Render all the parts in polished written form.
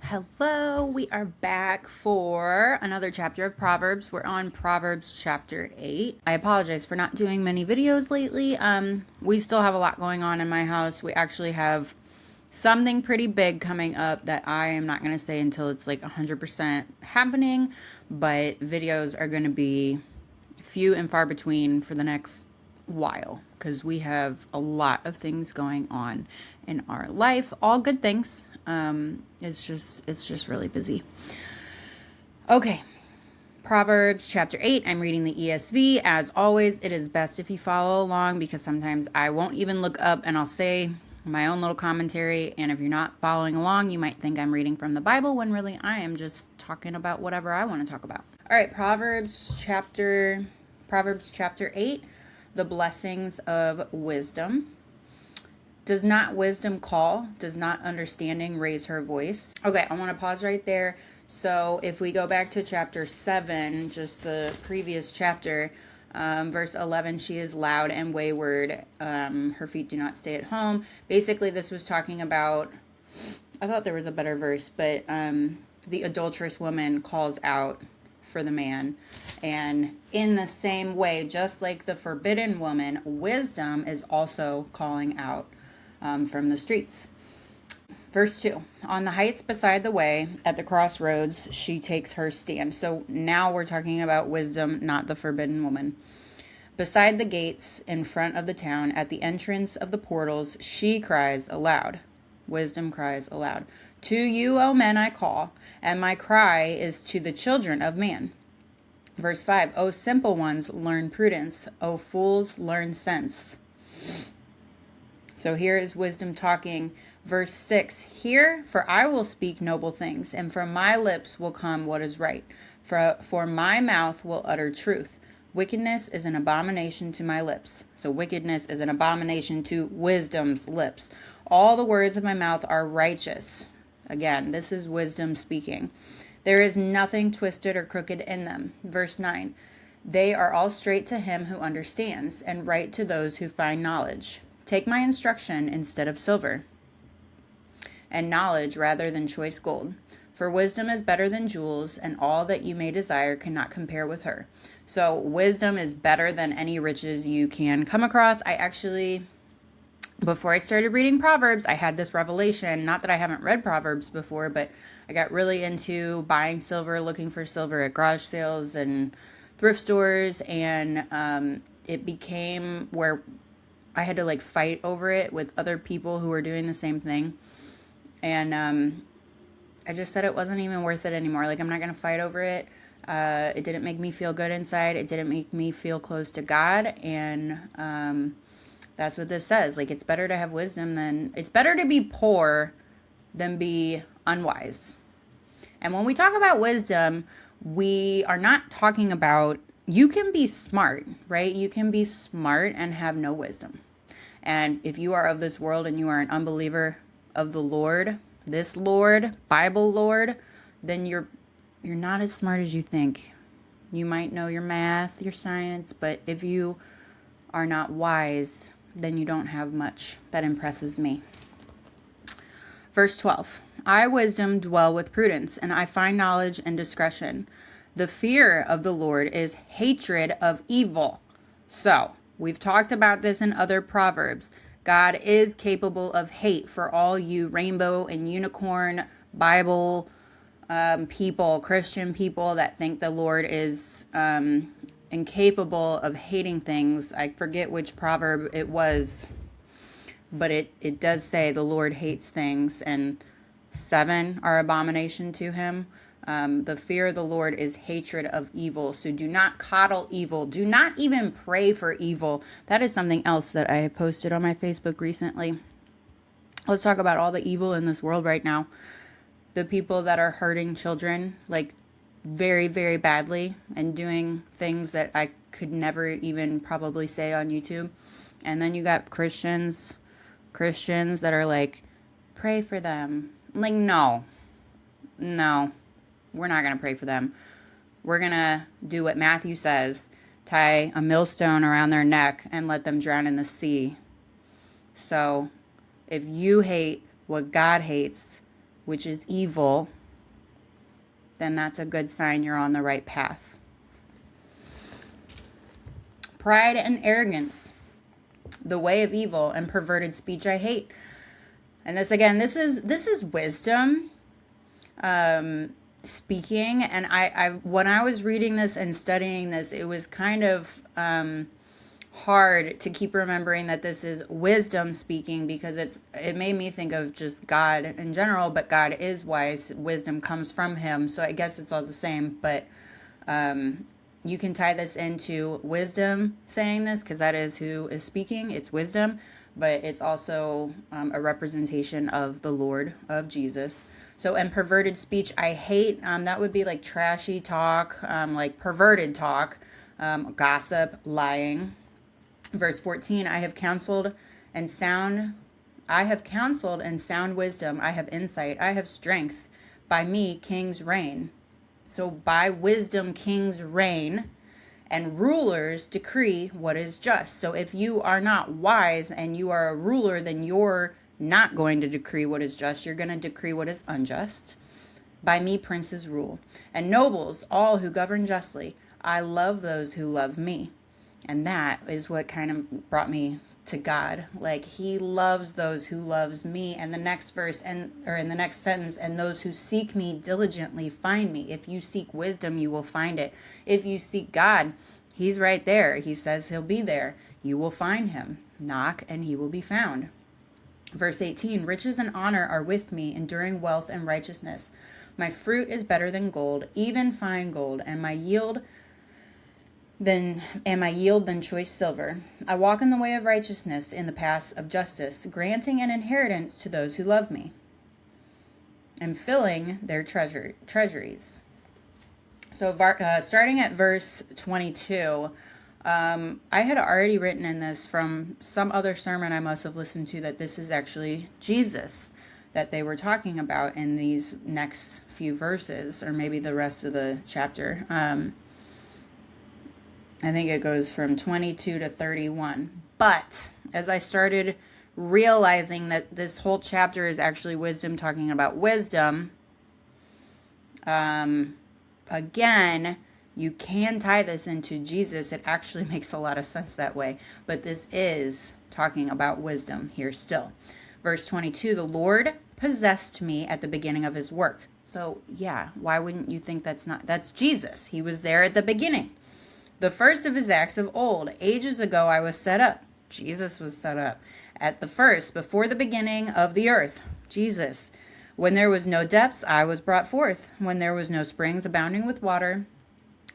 Hello, we are back for another chapter of Proverbs. We're on Proverbs chapter 8. I apologize for not doing many videos lately. We still have a lot going on in my house. We actually have something pretty big coming up that I am not going to say until it's like 100% happening, but videos are going to be few and far between for the next while because we have a lot of things going on in our life, all good things. It's just really busy. Okay. Proverbs chapter 8. I'm reading the ESV. As always, it is best if you follow along because sometimes I won't even look up and I'll say my own little commentary. And if you're not following along, you might think I'm reading from the Bible when really I am just talking about whatever I want to talk about. All right. Proverbs chapter 8. The blessings of wisdom. Does not wisdom call? Does not understanding raise her voice? Okay, I want to pause right there. So if we go back to chapter 7, just the previous chapter, verse 11, she is loud and wayward. Her feet do not stay at home. Basically, this was talking about, I thought there was a better verse, but the adulterous woman calls out for the man. And in the same way, just like the forbidden woman, wisdom is also calling out from the streets. Verse 2, on the heights beside the way, at the crossroads, she takes her stand. So now we're talking about wisdom, not the forbidden woman. Beside the gates, in front of the town, at the entrance of the portals, she cries aloud. Wisdom cries aloud. To you, O men, I call, and my cry is to the children of man. Verse 5, O simple ones, learn prudence. O fools, learn sense. So here is wisdom talking. Verse 6, hear, for I will speak noble things, and from my lips will come what is right. For my mouth will utter truth. Wickedness is an abomination to my lips. So wickedness is an abomination to wisdom's lips. All the words of my mouth are righteous. Again, this is wisdom speaking. There is nothing twisted or crooked in them. Verse 9, they are all straight to him who understands, and right to those who find knowledge. Take my instruction instead of silver, and knowledge rather than choice gold. For wisdom is better than jewels, and all that you may desire cannot compare with her. So wisdom is better than any riches you can come across. I actually, before I started reading Proverbs, I had this revelation. Not that I haven't read Proverbs before, but I got really into buying silver, looking for silver at garage sales and thrift stores, and it became where I had to like fight over it with other people who were doing the same thing. And I just said it wasn't even worth it anymore. Like, I'm not going to fight over it. It didn't make me feel good inside. It didn't make me feel close to God. And that's what this says. Like, it's better to have wisdom it's better to be poor than be unwise. And when we talk about wisdom, we are not talking about, you can be smart, right? You can be smart and have no wisdom. And if you are of this world and you are an unbeliever of the Lord, this Lord, Bible Lord, then you're not as smart as you think. You might know your math, your science, but if you are not wise, then you don't have much that impresses me. Verse 12, I, wisdom, dwell with prudence, and I find knowledge and discretion. The fear of the Lord is hatred of evil. So, we've talked about this in other Proverbs. God is capable of hate for all you rainbow and unicorn Bible people, Christian people that think the Lord is incapable of hating things. I forget which proverb it was, but it does say the Lord hates things, and 7 are abomination to him. The fear of the Lord is hatred of evil. So do not coddle evil. Do not even pray for evil. That is something else that I posted on my Facebook recently. Let's talk about all the evil in this world right now. The people that are hurting children, like very, very badly, and doing things that I could never even probably say on YouTube. And then you got Christians that are like, pray for them. Like, no. We're not going to pray for them. We're going to do what Matthew says, tie a millstone around their neck and let them drown in the sea. So if you hate what God hates, which is evil, then that's a good sign you're on the right path. Pride and arrogance, the way of evil, and perverted speech I hate. And this again, this is wisdom speaking. And I when I was reading this and studying this, it was kind of hard to keep remembering that this is wisdom speaking, because it made me think of just God in general, but God is wise. Wisdom comes from him. So I guess it's all the same, but you can tie this into wisdom saying this, because that is who is speaking. It's wisdom, but it's also a representation of the Lord, of Jesus. So, and perverted speech I hate. That would be like trashy talk, like perverted talk, gossip, lying. Verse 14, I have counseled and sound wisdom. I have insight. I have strength. By me, kings reign. So by wisdom, kings reign, and rulers decree what is just. So if you are not wise and you are a ruler, then you're not going to decree what is just. You're going to decree what is unjust. By me, princes rule, and nobles, all who govern justly. I love those who love me. And that is what kind of brought me to God. Like, he loves those who loves me. And the next verse, or in the next sentence, and those who seek me diligently find me. If you seek wisdom, you will find it. If you seek God, he's right there. He says he'll be there. You will find him. Knock and he will be found. Verse 18, riches and honor are with me, enduring wealth and righteousness. My fruit is better than gold, even fine gold, and my yield than choice silver. I walk in the way of righteousness, in the paths of justice, granting an inheritance to those who love me, and filling their treasuries. So starting at verse 22, I had already written in this from some other sermon I must have listened to that this is actually Jesus that they were talking about in these next few verses, or maybe the rest of the chapter. I think it goes from 22 to 31. But as I started realizing that this whole chapter is actually wisdom talking about wisdom, again, you can tie this into Jesus. It actually makes a lot of sense that way. But this is talking about wisdom here still. Verse 22, the Lord possessed me at the beginning of his work. So yeah, why wouldn't you think that's Jesus? He was there at the beginning. The first of his acts of old. Ages ago I was set up. Jesus was set up. At the first, before the beginning of the earth. Jesus. When there was no depths, I was brought forth. When there was no springs abounding with water.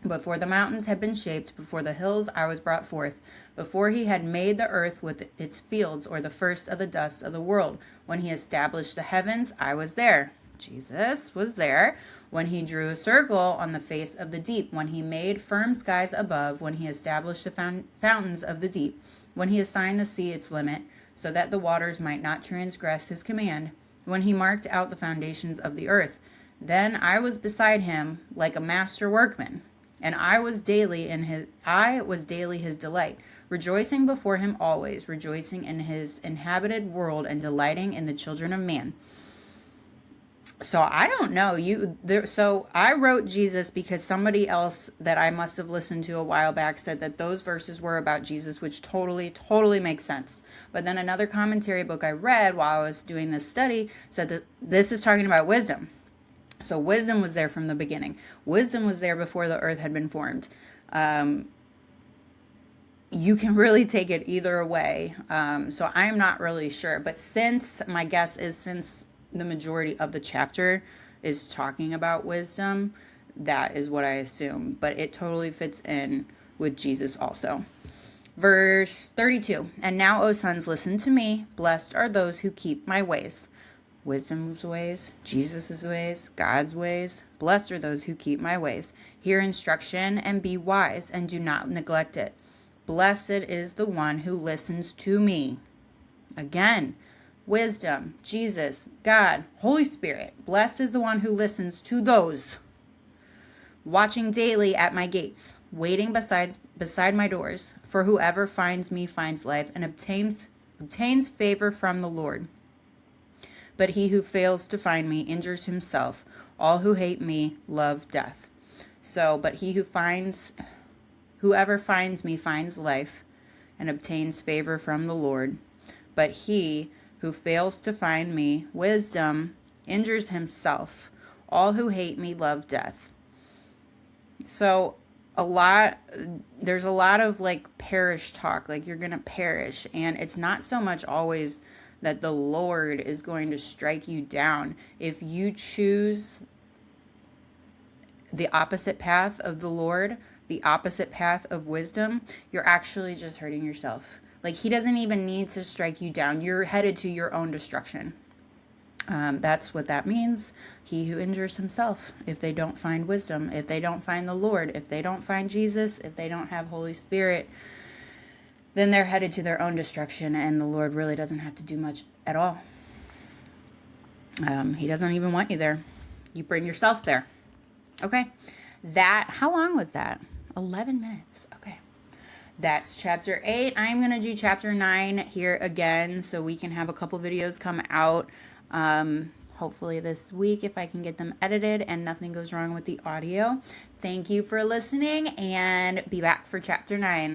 Before the mountains had been shaped, before the hills I was brought forth. Before he had made the earth with its fields, or the first of the dust of the world. When he established the heavens, I was there. Jesus was there. When he drew a circle on the face of the deep, when he made firm skies above, when he established the fountains of the deep, when he assigned the sea its limit, so that the waters might not transgress his command, when he marked out the foundations of the earth. Then I was beside him like a master workman, and I was daily his delight, rejoicing before him always, rejoicing in his inhabited world, and delighting in the children of man. So I don't know so I wrote Jesus because somebody else that I must have listened to a while back said that those verses were about Jesus, which totally makes sense. But then another commentary book I read while I was doing this study said that this is talking about wisdom. So wisdom was there from the beginning. Wisdom was there before the earth had been formed. You can really take it either way. So I'm not really sure. But my guess is since the majority of the chapter is talking about wisdom, that is what I assume. But it totally fits in with Jesus also. Verse 32, and now, O sons, listen to me. Blessed are those who keep my ways. Wisdom's ways, Jesus' ways, God's ways. Blessed are those who keep my ways. Hear instruction and be wise, and do not neglect it. Blessed is the one who listens to me. Again, wisdom, Jesus, God, Holy Spirit. Blessed is the one who listens to those. Watching daily at my gates, waiting beside my doors. For whoever finds me finds life and obtains favor from the Lord. But he who fails to find me injures himself. All who hate me love death. So, but whoever finds me finds life and obtains favor from the Lord. But he who fails to find me wisdom injures himself. All who hate me love death. So there's a lot of like perish talk, like you're going to perish. And it's not so much always that the Lord is going to strike you down. If you choose the opposite path of the Lord, the opposite path of wisdom, you're actually just hurting yourself. Like he doesn't even need to strike you down. You're headed to your own destruction. That's what that means. He who injures himself, if they don't find wisdom, if they don't find the Lord, if they don't find Jesus, if they don't have Holy Spirit, then they're headed to their own destruction, and the Lord really doesn't have to do much at all. He doesn't even want you there. You bring yourself there. Okay. How long was that? 11 minutes. Okay. That's chapter 8. I'm going to do chapter 9 here again so we can have a couple videos come out. Hopefully this week if I can get them edited and nothing goes wrong with the audio. Thank you for listening, and be back for chapter 9.